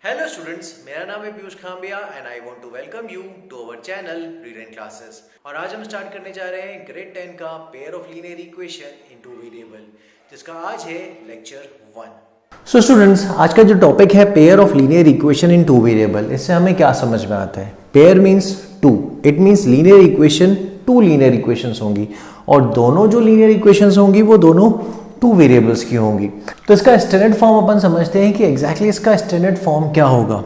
Hello students, मेरा नाम है Piyush Khamiya and I want to welcome you to our channel read and classes. और आज हम स्टार्ट करने जा रहे हैं ग्रेड 10 का pair of linear equation in two variable, जिसका आज है लेक्चर 1। सो स्टूडेंट्स, आज का जो टॉपिक है pair of linear equation in two variable, इससे हमें क्या समझ में आता है? Pair means two, it means linear equation, two linear equations होंगी और दोनों जो लीनियर इक्वेशंस होंगी वो दोनों टू वेरिएबल्स की होंगी। तो इसका स्टैंडर्ड फॉर्म अपन समझते हैं कि एग्जैक्टली इसका स्टैंडर्ड फॉर्म क्या होगा।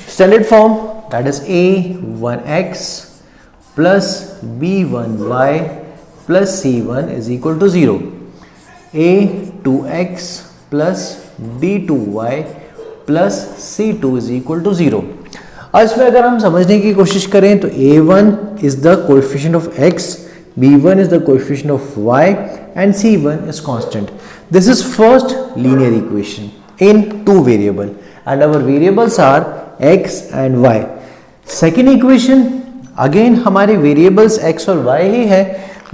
Standard form that is a1x plus b1y plus c1 is equal to 0, a2x plus b2y plus c2 is equal to 0। अब इसमें अगर हम समझने की कोशिश करें तो a1 is the coefficient of x, b1 is the coefficient of y and c1 is constant. This is first linear equation in two variable and our variables are x and y. Second equation again हमारे variables x और y ही है,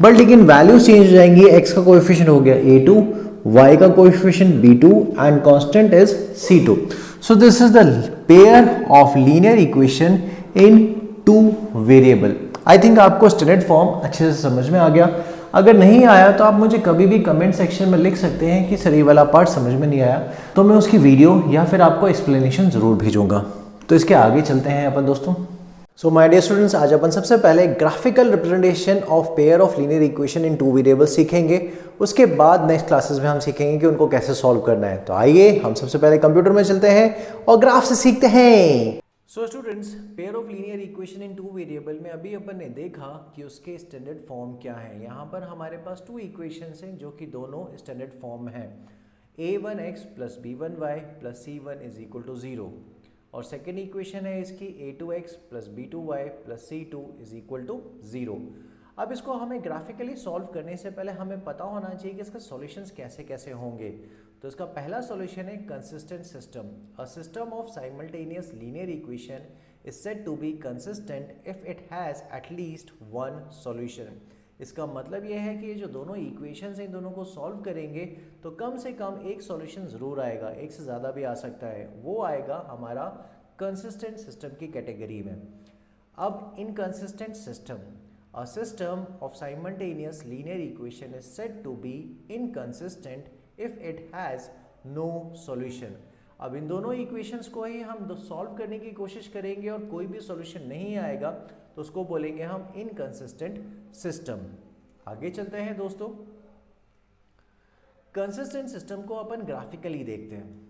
but लेकिन value change हो जाएंगी। x का coefficient हो गया a2, y का coefficient b2 and constant is c2. So this is the pair of linear equation in two variable. I think आपको स्टैंडर्ड फॉर्म अच्छे से समझ में आ गया। अगर नहीं आया तो आप मुझे कभी भी कमेंट सेक्शन में लिख सकते हैं कि सर ये वाला पार्ट समझ में नहीं आया, तो मैं उसकी वीडियो या फिर आपको एक्सप्लेनेशन जरूर भेजूंगा। तो इसके आगे चलते हैं अपन दोस्तों। सो माय डियर स्टूडेंट्स, आज अपन सबसे पहले graphical representation of pair of linear equation in two variable सीखेंगे। उसके बाद नेक्स्ट क्लासेस में हम सीखेंगे कि उनको कैसे सॉल्व करना है। तो आइए हम सबसे पहले कंप्यूटर में चलते हैं और ग्राफ से सीखते हैं। So students, pair of linear equation in two variable में अभी अपन ने देखा कि उसके स्टैंडर्ड फॉर्म क्या है। यहाँ पर हमारे पास टू इक्वेशंस हैं जो कि दोनों स्टैंडर्ड फॉर्म हैं। a1x plus b1y plus c1 is equal to 0 और सेकेंड इक्वेशन है इसकी a2x plus b2y plus c2 is equal to 0। अब इसको हमें ग्राफिकली सॉल्व करने से पहले हमें पता होना चाहिए कि इसका सॉल्यूशंस कैसे कैसे होंगे। तो इसका पहला सॉल्यूशन है consistent system. A system of simultaneous linear equation is said to be consistent if it has at least one solution. इसका मतलब यह है कि ये जो दोनों इक्वेशंस हैं इन दोनों को सॉल्व करेंगे तो कम से कम एक सॉल्यूशन ज़रूर आएगा, एक से ज़्यादा भी आ सकता है। वो आएगा हमारा कंसिस्टेंट सिस्टम की कैटेगरी में। अब inconsistent system, a system of simultaneous linear equation is said to be inconsistent if it has no solution. अब इन दोनों इक्वेशंस को ही हम सॉल्व करने की कोशिश करेंगे और कोई भी सॉल्यूशन नहीं आएगा तो उसको बोलेंगे हम इनकंसिस्टेंट सिस्टम। आगे चलते हैं दोस्तों। कंसिस्टेंट सिस्टम को अपन ग्राफिकली देखते हैं।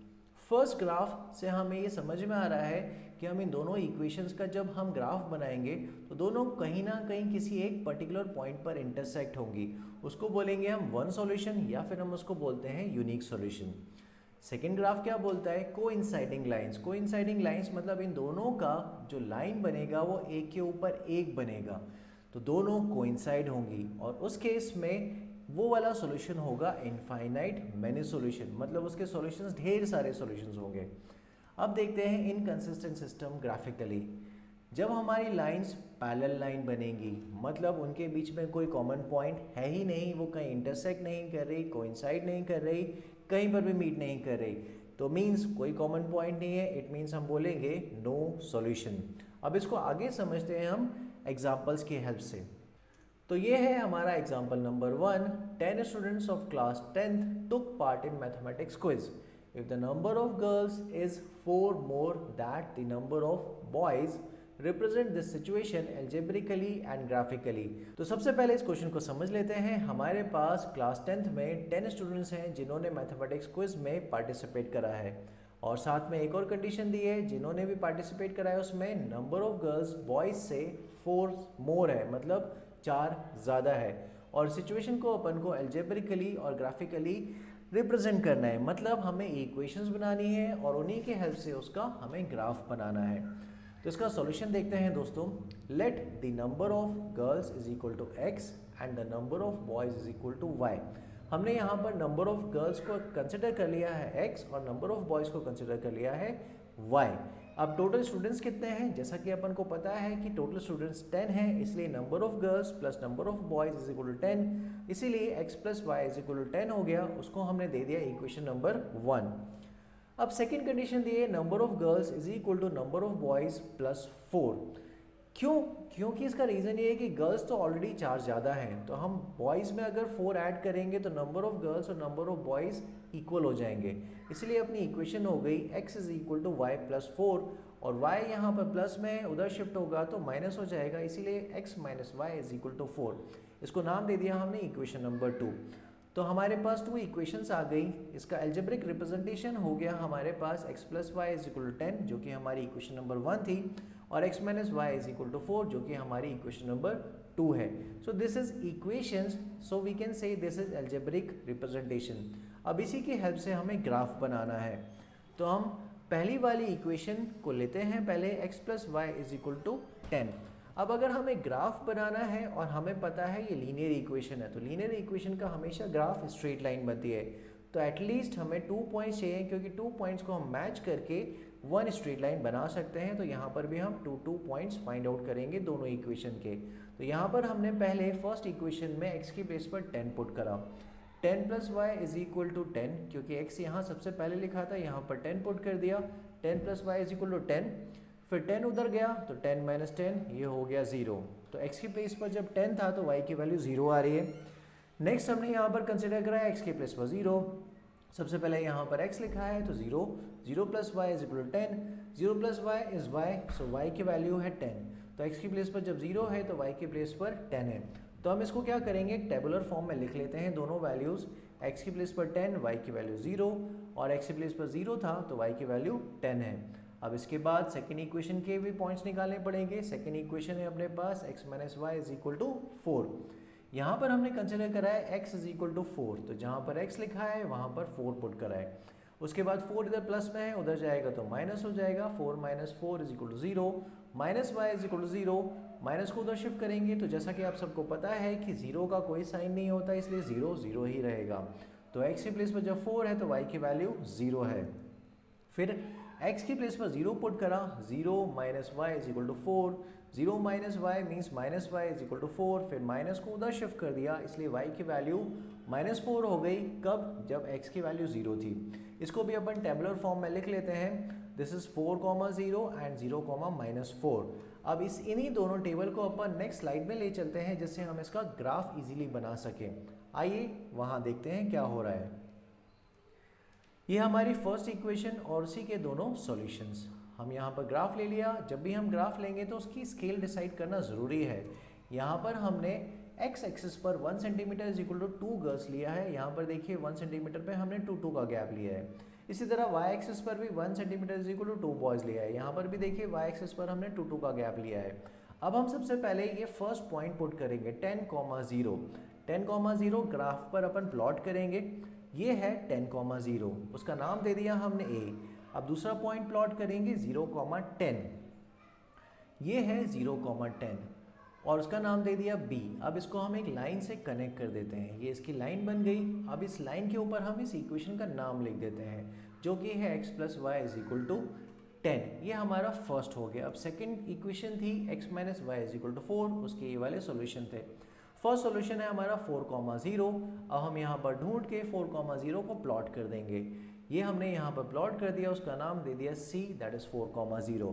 फर्स्ट ग्राफ से हमें ये समझ में आ रहा है कि हम इन दोनों इक्वेशंस का जब हम ग्राफ बनाएंगे तो दोनों कहीं ना कहीं किसी एक पर्टिकुलर पॉइंट पर इंटरसेक्ट होंगी। उसको बोलेंगे हम वन सॉल्यूशन या फिर हम उसको बोलते हैं यूनिक सॉल्यूशन। सेकेंड ग्राफ क्या बोलता है? Coinciding lines. कोइंसाइडिंग लाइंस मतलब इन दोनों का जो लाइन बनेगा वो एक के ऊपर एक बनेगा, तो दोनों कोइंसाइड होंगी और उस केस में वो वाला सॉल्यूशन होगा इनफाइनाइट मैनी सॉल्यूशन, मतलब उसके सॉल्यूशंस ढेर सारे सॉल्यूशंस होंगे। अब देखते हैं इनकंसिस्टेंट सिस्टम ग्राफिकली। जब हमारी लाइंस पैरेलल लाइन बनेंगी मतलब उनके बीच में कोई कॉमन पॉइंट है ही नहीं, वो कहीं इंटरसेक्ट नहीं कर रही, कोइंसाइड नहीं कर रही, कहीं पर भी मीट नहीं कर रही, तो मीन्स कोई कॉमन पॉइंट नहीं है। इट मीन्स हम बोलेंगे नो सॉल्यूशन। अब इसको आगे समझते हैं हम एग्जाम्पल्स की हेल्प से। तो ये है हमारा example number 1। 10 students of class 10th took part in mathematics quiz. If the number of girls is 4 more than the number of boys, represent this situation algebraically and graphically. तो सबसे पहले इस क्वेश्चन को समझ लेते हैं। हमारे पास क्लास 10th में 10 स्टूडेंट्स हैं जिन्होंने मैथमेटिक्स क्विज में पार्टिसिपेट करा है और साथ में एक और कंडीशन दी है, जिन्होंने भी पार्टिसिपेट करा है उसमें नंबर ऑफ गर्ल्स बॉयज से 4 मोर है, मतलब 4 ज़्यादा है। और सिचुएशन को अपन को अलजेब्रिकली और ग्राफिकली रिप्रेजेंट करना है, मतलब हमें इक्वेशंस बनानी है और उन्हीं के हेल्प से उसका हमें ग्राफ बनाना है। तो इसका सॉल्यूशन देखते हैं दोस्तों। Let the number of girls is equal to x and the number of boys is equal to y. हमने यहाँ पर नंबर ऑफ गर्ल्स को कंसिडर कर लिया है x और नंबर ऑफ बॉयज़ को कंसिडर कर लिया है y। अब टोटल स्टूडेंट्स कितने हैं, जैसा कि अपन को पता है कि टोटल स्टूडेंट्स 10 हैं, इसलिए number of girls plus number of boys is equal to 10, इसीलिए x plus y is equal to 10 हो गया, उसको हमने दे दिया इक्वेशन नंबर 1। अब सेकेंड कंडीशन दी है number of girls is equal to number of boys plus 4। क्योंकि इसका रीज़न ये है कि गर्ल्स तो ऑलरेडी 4 ज़्यादा हैं, तो हम बॉयज़ में अगर 4 ऐड करेंगे तो नंबर ऑफ गर्ल्स और नंबर ऑफ बॉयज़ इक्वल हो जाएंगे, इसलिए अपनी इक्वेशन हो गई x is equal to y plus 4, और y यहाँ पर प्लस में उधर शिफ्ट होगा तो माइनस हो जाएगा, इसीलिए x minus y is equal to 4। इसको नाम दे दिया हमने इक्वेशन नंबर 2। तो हमारे पास 2 इक्वेशंस आ गई, इसका एल्जेब्रिक रिप्रेजेंटेशन हो गया हमारे पास x plus y is equal to 10 जो कि हमारी इक्वेशन नंबर 1 थी, और x minus y is equal to 4 जो कि हमारी इक्वेशन नंबर 2 है। So this is equations, so we can say this is algebraic representation. अब इसी की हेल्प से हमें ग्राफ बनाना है, तो हम पहली वाली इक्वेशन को लेते हैं पहले, x plus y is equal to 10। अब अगर हमें ग्राफ बनाना है और हमें पता है ये लीनियर इक्वेशन है, तो लीनियर इक्वेशन का हमेशा ग्राफ स्ट्रेट लाइन बनती है, तो एटलीस्ट हमें 2 पॉइंट्स चाहिए, क्योंकि 2 पॉइंट्स को हम मैच करके 1 स्ट्रेट लाइन बना सकते हैं। तो यहाँ पर भी हम 2 पॉइंट्स फाइंड आउट करेंगे दोनों इक्वेशन के। तो यहाँ पर हमने पहले फर्स्ट इक्वेशन में x की प्लेस पर 10 पुट करा, 10 plus y is equal to 10, क्योंकि x यहाँ सबसे पहले लिखा था, यहाँ पर 10 पुट कर दिया, 10 plus y is equal to 10, फिर 10 उधर गया तो 10 माइनस 10 ये हो गया 0। तो x की प्लेस पर जब 10 था तो y की वैल्यू 0 आ रही है। नेक्स्ट हमने यहाँ पर कंसिडर करा है x की प्लेस पर 0, सबसे पहले यहाँ पर x लिखा है तो 0, 0 plus y is equal to 10, 0 plus y is y, so y की वैल्यू है 10। तो x की प्लेस पर जब 0 है तो y की प्लेस पर 10 है। तो हम इसको क्या करेंगे, एक टेबुलर फॉर्म में लिख लेते हैं दोनों वैल्यूज़, x की प्लेस पर 10, y की वैल्यू 0, और x की प्लेस पर 0 था तो y की वैल्यू 10 है। अब इसके बाद सेकेंड इक्वेशन के भी पॉइंट्स निकालने पड़ेंगे। सेकेंड इक्वेशन है अपने पास x minus y is equal to 4। यहाँ पर हमने कंसिडर करा है x इज इक्वल टू 4, तो जहाँ पर x लिखा है वहाँ पर 4 पुट करा है। उसके बाद 4 इधर प्लस में है, उधर जाएगा तो माइनस हो जाएगा, 4 minus 4 is equal to 0, minus y is equal to 0, minus को उधर शिफ्ट करेंगे तो जैसा कि आप सबको पता है कि 0 का कोई साइन नहीं होता, इसलिए 0 0 ही रहेगा। तो x की प्लेस पर जब 4 है तो y की वैल्यू 0 है। फिर x की प्लेस पर 0 पुट करा, 0 minus y is equal to 4, 0 minus y means minus y is equal to 4, फिर माइनस को उधर शिफ्ट कर दिया, इसलिए y की वैल्यू माइनस 4 हो गई। कब, जब x की वैल्यू 0 थी। इसको भी अपन टेबुलर फॉर्म में लिख लेते हैं, दिस इज 4, 0 एंड 0, माइनस 4। अब इन्हीं दोनों टेबल को अपन नेक्स्ट स्लाइड में ले चलते हैं, जिससे हम इसका ग्राफ इजीली बना सकें। आइए वहाँ देखते हैं क्या हो रहा है। ये हमारी फर्स्ट इक्वेशन और उसी के दोनों सॉल्यूशंस। हम यहाँ पर ग्राफ ले लिया, जब भी हम ग्राफ लेंगे तो उसकी स्केल डिसाइड करना ज़रूरी है। यहाँ पर हमने x एक्सिस पर 1 centimetre is equal to 2 girls लिया है, यहाँ पर देखिए 1 सेंटीमीटर पे हमने 2 का गैप लिया है। इसी तरह y एक्सिस पर भी 1 centimetre is equal to 2 boys लिया है, यहाँ पर भी देखिए y एक्सिस पर हमने 2 का गैप लिया है। अब हम सबसे पहले ये फर्स्ट पॉइंट पुट करेंगे 10,0, 10,0 ग्राफ पर अपन प्लॉट करेंगे। ये है 10,0, उसका नाम दे दिया हमने a। अब दूसरा पॉइंट प्लॉट करेंगे 0,10, ये है 0,10 और उसका नाम दे दिया b। अब इसको हम एक लाइन से कनेक्ट कर देते हैं, ये इसकी लाइन बन गई। अब इस लाइन के ऊपर हम इस इक्वेशन का नाम लिख देते हैं, जो कि है x plus y is equal to 10। ये हमारा फर्स्ट हो गया। अब सेकंड इक्वेशन थी x minus y is equal to 4, उसके ये वाले सॉल्यूशन थे। फर्स्ट सॉल्यूशन है हमारा 4,0। अब हम यहाँ पर ढूंढ के 4,0 को प्लॉट कर देंगे। ये हमने यहाँ पर प्लॉट कर दिया, उसका नाम दे दिया c, दैट इज 4,0।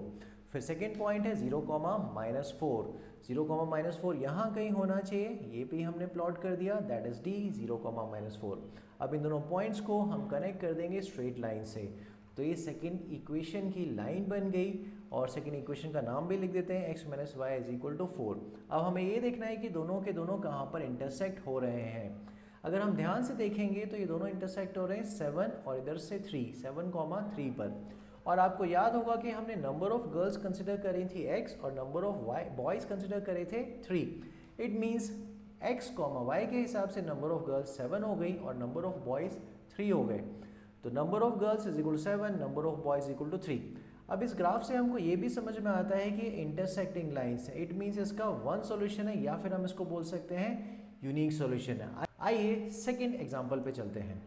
फिर सेकेंड पॉइंट है 0,-4, 0,-4 यहाँ कहीं होना चाहिए, ये भी हमने प्लॉट कर दिया, दैट इज d, 0,-4। अब इन दोनों पॉइंट्स को हम कनेक्ट कर देंगे स्ट्रेट लाइन से, तो ये सेकेंड इक्वेशन की लाइन बन गई और सेकेंड इक्वेशन का नाम भी लिख देते हैं x minus y is equal to 4। अब हमें ये देखना है कि दोनों के दोनों कहाँ पर इंटरसेक्ट हो रहे हैं। अगर हम ध्यान से देखेंगे तो ये दोनों इंटरसेक्ट हो रहे हैं 7 और इधर से 3, 7,3 पर। और आपको याद होगा कि हमने नंबर ऑफ गर्ल्स कंसिडर करी थी x और नंबर ऑफ बॉयज़ कंसिडर करे थे 3। इट मीन्स x, y के हिसाब से नंबर ऑफ गर्ल्स 7 हो गई और नंबर ऑफ बॉयज़ 3 हो गए। तो number of girls is equal to 7, number of boys equal to 3। अब इस ग्राफ से हमको ये भी समझ में आता है कि इंटरसेक्टिंग लाइन्स है, इट मीन्स इसका वन सॉल्यूशन है या फिर हम इसको बोल सकते हैं यूनिक सॉल्यूशन है। आइए सेकंड एग्जांपल पे चलते हैं।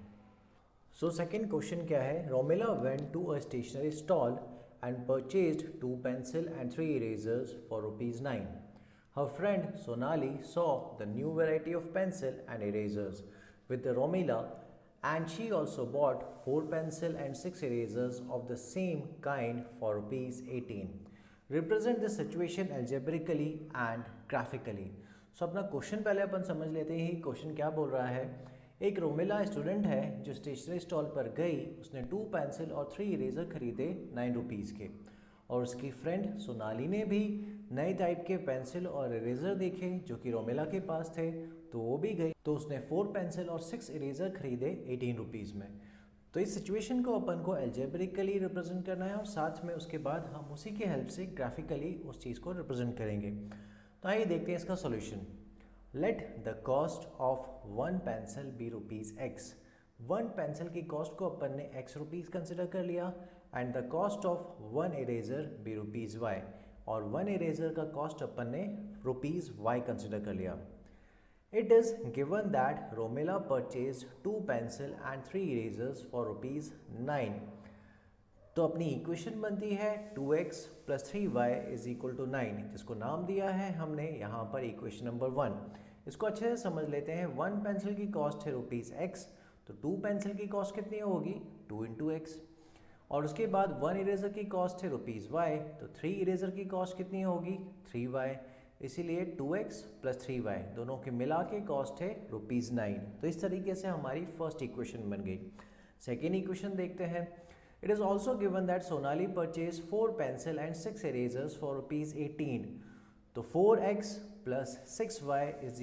सो सेकंड क्वेश्चन क्या है, Romila went to a stationery stall and purchased 2 pencil and 3 erasers for rupees 9. Her friend Sonali saw the new variety of pencil and erasers with the Romila, and she also bought 4 pencil and 6 erasers of the same kind for rupees 18. Represent the situation algebraically and graphically. So अपना question पहले अपन समझ लेते हैं question क्या बोल रहा है। एक रोमिला स्टूडेंट है जो स्टेशनरी स्टॉल पर गई, उसने 2 पेंसिल और 3 इरेजर खरीदे 9 रुपीज़ के, और उसकी फ्रेंड सोनाली ने भी नए टाइप के पेंसिल और इरेजर देखे जो कि रोमिला के पास थे, तो वो भी गई, तो उसने 4 पेंसिल और 6 इरेजर खरीदे 18 रुपीज़ में। तो इस सिचुएशन को अपन को एल्जेब्रिकली रिप्रेजेंट करना है और साथ में उसके बाद हम उसी के हेल्प से ग्राफिकली उस चीज़ को रिप्रेजेंट करेंगे। तो आइए देखते हैं इसका solution. Let the cost of 1 pencil be rupees x. 1 pencil की कॉस्ट को अपन ने एक्स रुपीज़ कंसिडर कर लिया, and the cost of 1 eraser be rupees y, और 1 इरेजर का कॉस्ट अपन ने रुपीज़ वाई कंसिडर कर लिया। It is given that Romila purchased 2 pencil and 3 erasers for rupees 9. तो अपनी इक्वेशन बनती है 2x + 3y = 9, जिसको नाम दिया है हमने यहाँ पर इक्वेशन नंबर 1। इसको अच्छे से समझ लेते हैं। 1 पेंसिल की कॉस्ट है रुपीज़ x, तो 2 पेंसिल की कॉस्ट कितनी होगी 2 × x, और उसके बाद 1 इरेजर की कॉस्ट है रुपीज़ y, तो 3 इरेजर की कॉस्ट कितनी होगी 3y, इसीलिए 2x + 3y दोनों के मिला के कॉस्ट है रुपीज़ 9। तो इस तरीके से हमारी फर्स्ट इक्वेशन बन गई। सेकेंड इक्वेशन देखते हैं। It is also given that Sonali purchase 4 pencil and 6 erasers for rupees 18। तो 4x + 6y =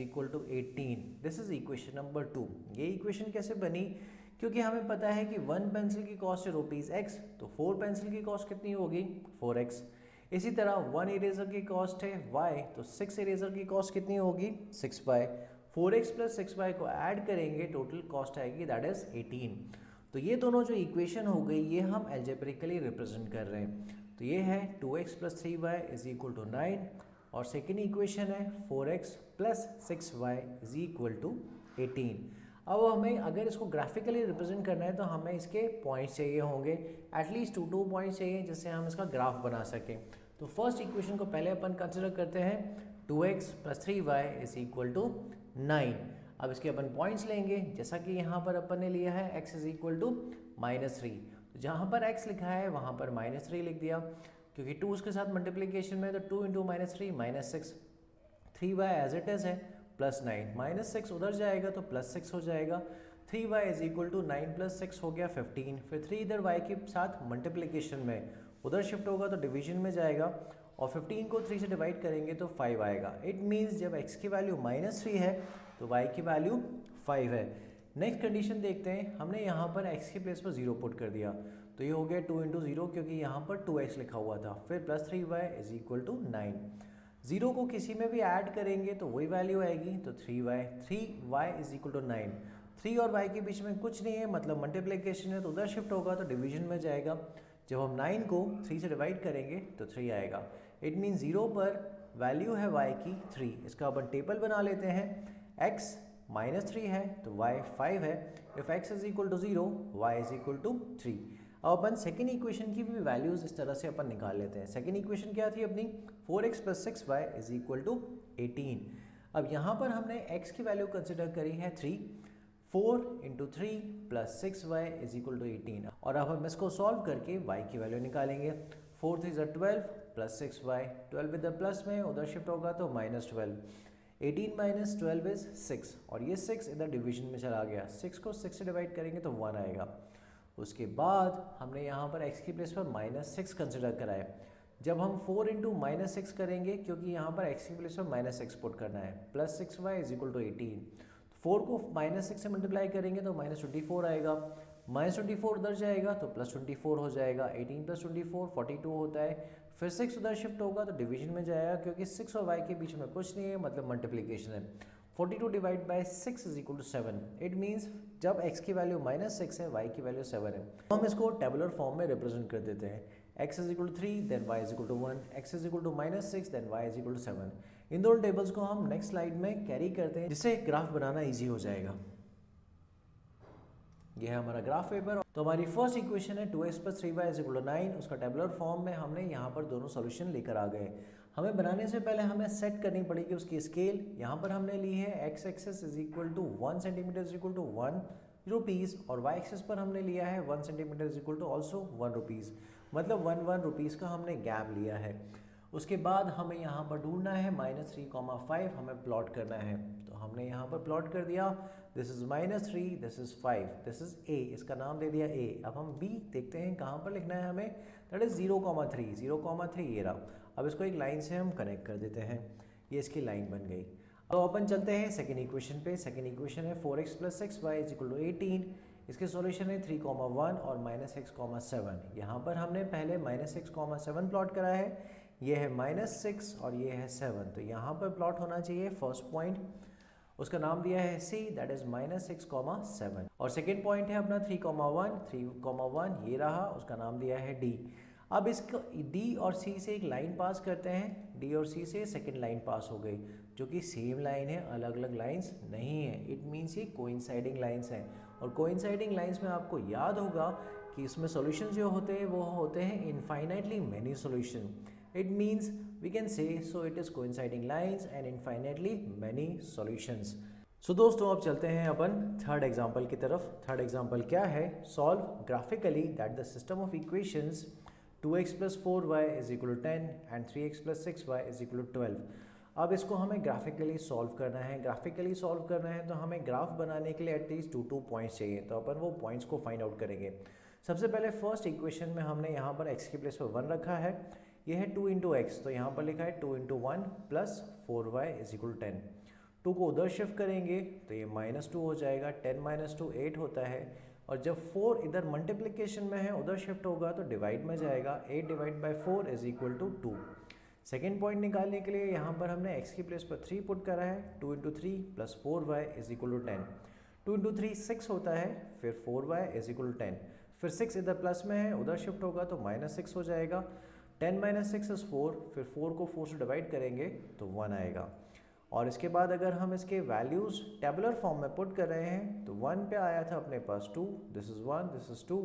18। This is equation number 2। ये इक्वेशन कैसे बनी? क्योंकि हमें पता है कि 1 पेंसिल की कॉस्ट है रुपीज़ x, तो 4 पेंसिल की कॉस्ट कितनी होगी 4x। इसी तरह 1 इरेजर की कॉस्ट है y, तो 6 इरेजर की कॉस्ट कितनी होगी 6y। 4x + 6y को ऐड करेंगे, टोटल कॉस्ट आएगी दैट इज 18। तो ये दोनों जो इक्वेशन हो गई ये हम एल्जेब्रिकली रिप्रेजेंट कर रहे हैं। तो ये है 2x + 3y = 9, और सेकेंड इक्वेशन है 4x + 6y = 18। अब हमें अगर इसको ग्राफिकली रिप्रेजेंट करना है तो हमें इसके पॉइंट्स चाहिए होंगे, एटलीस्ट 2 पॉइंट्स चाहिए जिससे हम इसका ग्राफ बना सकें। तो फर्स्ट इक्वेशन को पहले अपन कंसिडर करते हैं 2x + 3y = 9। अब इसके अपन पॉइंट्स लेंगे, जैसा कि यहाँ पर अपन ने लिया है x = -3, तो जहाँ पर x लिखा है वहाँ पर -3 लिख दिया, क्योंकि 2 उसके साथ मल्टीप्लिकेशन में, तो 2 × -3 -6, 3y एज इट इज़ है +9, -6 उधर जाएगा तो +6 हो जाएगा। 3y = 9 + 6 हो गया 15, फिर 3 इधर y के साथ मल्टीप्लिकेशन में उधर शिफ्ट होगा तो डिवीजन में जाएगा, और 15 को 3 से डिवाइड करेंगे तो 5 आएगा। इट मीन्स जब x की वैल्यू -3 है तो y की वैल्यू 5 है। नेक्स्ट कंडीशन देखते हैं। हमने यहाँ पर x के प्लेस पर 0 पुट कर दिया, तो ये हो गया 2 × 0, क्योंकि यहाँ पर 2x लिखा हुआ था, फिर +3y = 9। 0 को किसी में भी ऐड करेंगे तो वही वैल्यू आएगी, तो 3y = 9। 3 और y के बीच में कुछ नहीं है, मतलब मल्टीप्लिकेशन है, तो उधर शिफ्ट होगा तो डिवीजन में जाएगा। जब हम 9 को 3 से डिवाइड करेंगे तो 3 आएगा। इट मीन 0 पर वैल्यू है y की 3। इसका अपन टेबल बना लेते हैं। x -3 है तो y 5 है। If x = 0 y = 3। अब अपन सेकेंड इक्वेशन की भी वैल्यूज़ इस तरह से अपन निकाल लेते हैं। सेकेंड इक्वेशन क्या थी अपनी 4x + 6y = 18। अब यहाँ पर हमने x की वैल्यू कंसिडर करी है 3, 4 × 3 + 6y = 18, और अब हम इसको सॉल्व करके y की वैल्यू निकालेंगे। 4 3 = 12 + 6y, 12 इधर प्लस में उधर शिफ्ट होगा तो -12, 18 - 12 इज 6, और ये 6 इधर डिवीजन में चला गया। 6 को 6 से डिवाइड करेंगे तो 1 आएगा। उसके बाद हमने यहाँ पर x की प्लेस पर -6 कंसिडर करा है। जब हम 4 × -6 करेंगे, क्योंकि यहाँ पर x की प्लेस पर -6 पुट करना है, +6y = 18, 4 को -6 से मल्टीप्लाई करेंगे तो -24 आएगा। -24 उधर जाएगा तो +24 हो जाएगा। 18 + 24 42 होता है। फिर 6 उधर शिफ्ट होगा तो डिवीजन में जाएगा, क्योंकि 6 और y के बीच में कुछ नहीं है, मतलब मल्टीप्लिकेशन है। 42 / 6 = 7। इट मीन्स जब x की वैल्यू -6 है, y की वैल्यू 7 है। हम इसको टेबुलर फॉर्म में रिप्रेजेंट कर देते हैं। x = 3 then y = 1, x = -6 then y = 7। इन दोनों टेबल्स को हम नेक्स्ट स्लाइड में कैरी करते हैं, जिससे ग्राफ बनाना ईजी हो जाएगा। ये है हमारा ग्राफ पेपर। तो हमारी फर्स्ट इक्वेशन है 2x + 3y = 9। उसका टेबुलर फॉर्म में हमने यहाँ पर दोनों सॉल्यूशन लेकर आ गए। हमें बनाने से पहले हमें सेट करनी पड़ेगी उसकी स्केल। यहाँ पर हमने ली है x एक्सिस = 1 सेंटीमीटर = 1 रुपीज़ और y एक्सिस पर हमने लिया है 1 सेंटीमीटर = ऑल्सो 1 रुपीज़, मतलब 1 रुपीज़ का हमने गैप लिया है। उसके बाद हमें यहाँ पर ढूंढना है -3,5 हमें प्लॉट करना है। तो हमने यहाँ पर प्लॉट कर दिया, this is -3, this is 5, this is a, इसका नाम दे दिया a। अब हम b देखते हैं कहाँ पर लिखना है हमें, दैट इज़ 0,3, 0,3 ये रहा। अब इसको एक लाइन से हम कनेक्ट कर देते हैं, ये इसकी लाइन बन गई। तो अपन चलते हैं सेकेंड इक्वेशन पे। सेकेंड इक्वेशन है 4x + 6y = 18। इसके सॉल्यूशन है 3,1 और -6,7। यहाँ पर हमने पहले -6,7 प्लॉट करा है, ये है -6 और ये है 7। तो यहाँ पर प्लॉट होना चाहिए फर्स्ट पॉइंट, उसका नाम दिया है c, दैट इज -6,7। और सेकेंड पॉइंट है अपना 3,1 ये रहा, उसका नाम दिया है d। अब इसको d और c से एक लाइन पास करते हैं, d और c से सेकेंड लाइन पास हो गई, जो कि सेम लाइन है, अलग अलग लाइंस नहीं है। इट मीन्स ये कोइंसाइडिंग लाइंस हैं। और कोइंसाइडिंग लाइंस में आपको याद होगा कि इसमें सॉल्यूशन जो होते हैं वो होते हैं infinitely many solution. It means we can say so it is coinciding lines and infinitely many solutions. So दोस्तों अब चलते हैं अपन थर्ड एग्जाम्पल की तरफ। थर्ड एग्जाम्पल क्या है, solve graphically that the system of equations 2x + 4y = 10 and 3x + 6y = 12। अब इसको हमें ग्राफिकली सॉल्व करना है। ग्राफिकली सॉल्व करना है तो हमें ग्राफ बनाने के लिए एटलीस्ट 2 पॉइंट्स चाहिए। तो अपन वो पॉइंट्स को फाइंड आउट करेंगे। सबसे पहले फर्स्ट इक्वेशन में हमने यहाँ पर x की प्लेस पर 1 रखा है, ये है 2 × x, तो यहाँ पर लिखा है 2 × 1 + 4y = 10। 2 को उधर शिफ्ट करेंगे तो ये -2 हो जाएगा, 10 - 2 8 होता है। और जब 4 इधर मल्टीप्लिकेशन में है उधर शिफ्ट होगा तो डिवाइड में जाएगा, 8/4 = 2। सेकेंड पॉइंट निकालने के लिए यहाँ पर हमने x की प्लेस पर 3 पुट करा है, 2 × 3 + 4y = 10। 2 × 3 6 होता है, फिर 4y = 10, फिर 6 इधर प्लस में है उधर शिफ्ट होगा तो -6 हो जाएगा। 10 - 6 = 4, फिर 4 को 4 से डिवाइड करेंगे तो 1 आएगा। और इसके बाद अगर हम इसके वैल्यूज़ टेबुलर फॉर्म में पुट कर रहे हैं तो 1 पे आया था अपने पास 2, दिस इज़ 1, दिस इज़ 2।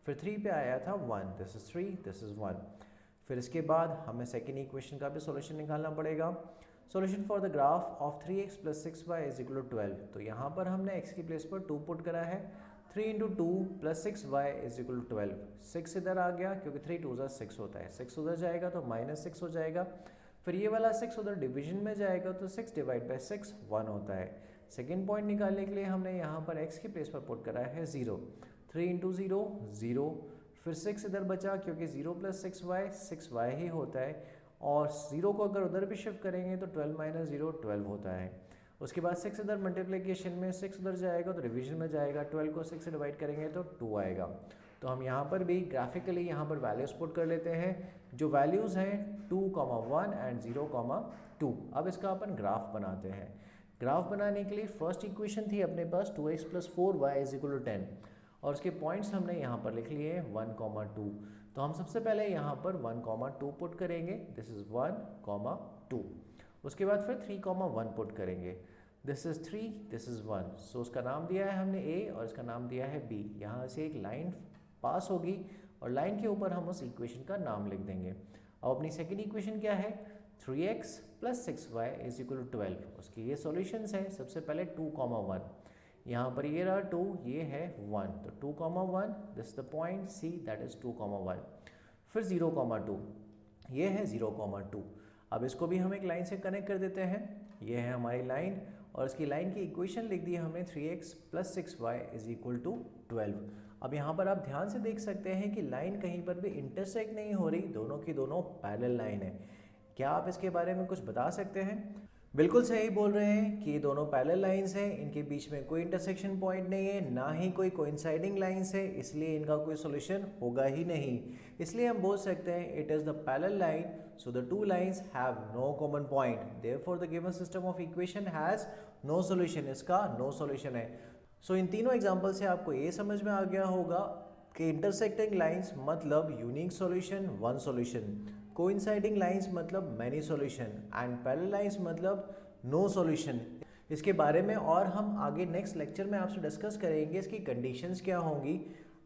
फिर 3 पे आया था 1, दिस इज़ 3, दिस इज़ 1। फिर इसके बाद हमें सेकेंड इक्वेशन का भी सॉल्यूशन निकालना पड़ेगा। Solution for the graph of 3x + 6y = 12। तो यहाँ पर हमने x की प्लेस पर 2 पुट करा है, 3 × 2 + 6y = 12। 6 इधर आ गया क्योंकि 3 × 2 = 6 होता है, 6 उधर जाएगा तो -6 हो जाएगा। फिर ये वाला 6 उधर डिवीजन में जाएगा तो 6/6 1 होता है। सेकेंड पॉइंट निकालने के लिए हमने यहाँ पर x की प्लेस पर पुट करा है 0, 3 × 0 0, फिर 6 इधर बचा क्योंकि 0 + 6y ही होता है। और 0 को अगर उधर भी शिफ्ट करेंगे तो 12 - 0 12 होता है। उसके बाद 6 इधर मल्टीप्लिकेशन में 6 उधर जाएगा तो डिवीजन में जाएगा, 12 को 6 से डिवाइड करेंगे तो 2 आएगा। तो हम यहाँ पर भी ग्राफिकली यहाँ पर वैल्यूज़ पुट कर लेते हैं, जो वैल्यूज़ हैं 2, 1 एंड 0, 2। अब इसका अपन ग्राफ बनाते हैं। ग्राफ बनाने के लिए फर्स्ट इक्वेशन थी अपने पास 2x + 4y = 10 और उसके पॉइंट्स हमने यहाँ पर लिख लिए 1, 2। तो हम सबसे पहले यहाँ पर 1, 2 पुट करेंगे, दिस इज़ 1, 2। उसके बाद फिर 3, 1 पुट करेंगे, दिस इज़ 3, दिस इज़ 1। सो उसका नाम दिया है हमने a और इसका नाम दिया है b। यहाँ से एक लाइन पास होगी और लाइन के ऊपर हम उस इक्वेशन का नाम लिख देंगे। अब अपनी सेकेंड इक्वेशन क्या है, 3x + 6y = 12। उसके ये सॉल्यूशंस हैं। सबसे पहले 2, 1, यहाँ पर ये रहा 2, ये है 1, तो 2, 1, this the point c, that is 2, 1। फिर 0, 2, ये है 0, 2। अब इसको भी हम एक लाइन से कनेक्ट कर देते हैं, ये है हमारी लाइन और इसकी लाइन की इक्वेशन लिख दी हमने 3x + 6y = 12। अब यहाँ पर आप ध्यान से देख सकते हैं कि लाइन कहीं पर भी इंटरसेक्ट नहीं हो रही, दोनों की दोनों पैरेलल लाइन है। क्या आप इसके बारे में कुछ बता सकते हैं? बिल्कुल सही बोल रहे हैं कि ये दोनों पैरेलल लाइंस हैं, इनके बीच में कोई इंटरसेक्शन पॉइंट नहीं है, ना ही कोई कोइंसाइडिंग लाइंस है, इसलिए इनका कोई सॉल्यूशन होगा ही नहीं। इसलिए हम बोल सकते हैं it is the parallel line, so the two lines have no common point, therefore the given system of equation has no solution. इसका नो सॉल्यूशन है। सो इन तीनों एग्जाम्पल से आपको ये समझ में आ गया होगा कि इंटरसेक्टिंग लाइंस मतलब unique solution, one solution, coinciding lines मतलब many solution and parallel lines मतलब नो सॉल्यूशन। इसके बारे में और हम आगे नेक्स्ट लेक्चर में आपसे डिस्कस करेंगे, इसकी कंडीशंस क्या होंगी।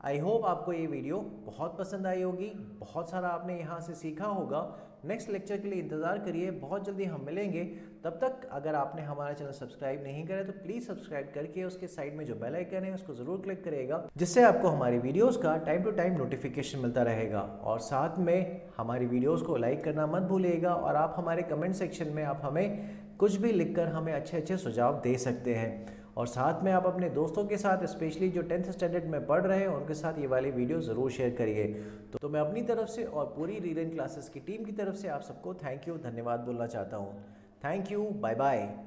आई होप आपको ये वीडियो बहुत पसंद आई होगी, बहुत सारा आपने यहाँ से सीखा होगा। नेक्स्ट लेक्चर के लिए इंतज़ार करिए, बहुत जल्दी हम मिलेंगे। तब तक अगर आपने हमारा चैनल सब्सक्राइब नहीं करा तो प्लीज़ सब्सक्राइब करके उसके साइड में जो बेल आइकन है उसको ज़रूर क्लिक करिएगा, जिससे आपको हमारी वीडियोज़ का टाइम टू टाइम नोटिफिकेशन मिलता रहेगा। और साथ में हमारी वीडियोज़ को लाइक करना मत भूलिएगा, और आप हमारे कमेंट सेक्शन में आप हमें कुछ भी लिखकर हमें अच्छे अच्छे सुझाव दे सकते हैं। और साथ में आप अपने दोस्तों के साथ, स्पेशली जो 10th स्टैंडर्ड में पढ़ रहे हैं, उनके साथ ये वाली वीडियो ज़रूर शेयर करिए। तो मैं अपनी तरफ से और पूरी रीरेंट क्लासेस की टीम की तरफ से आप सबको थैंक यू, धन्यवाद बोलना चाहता हूँ। Thank you, bye bye.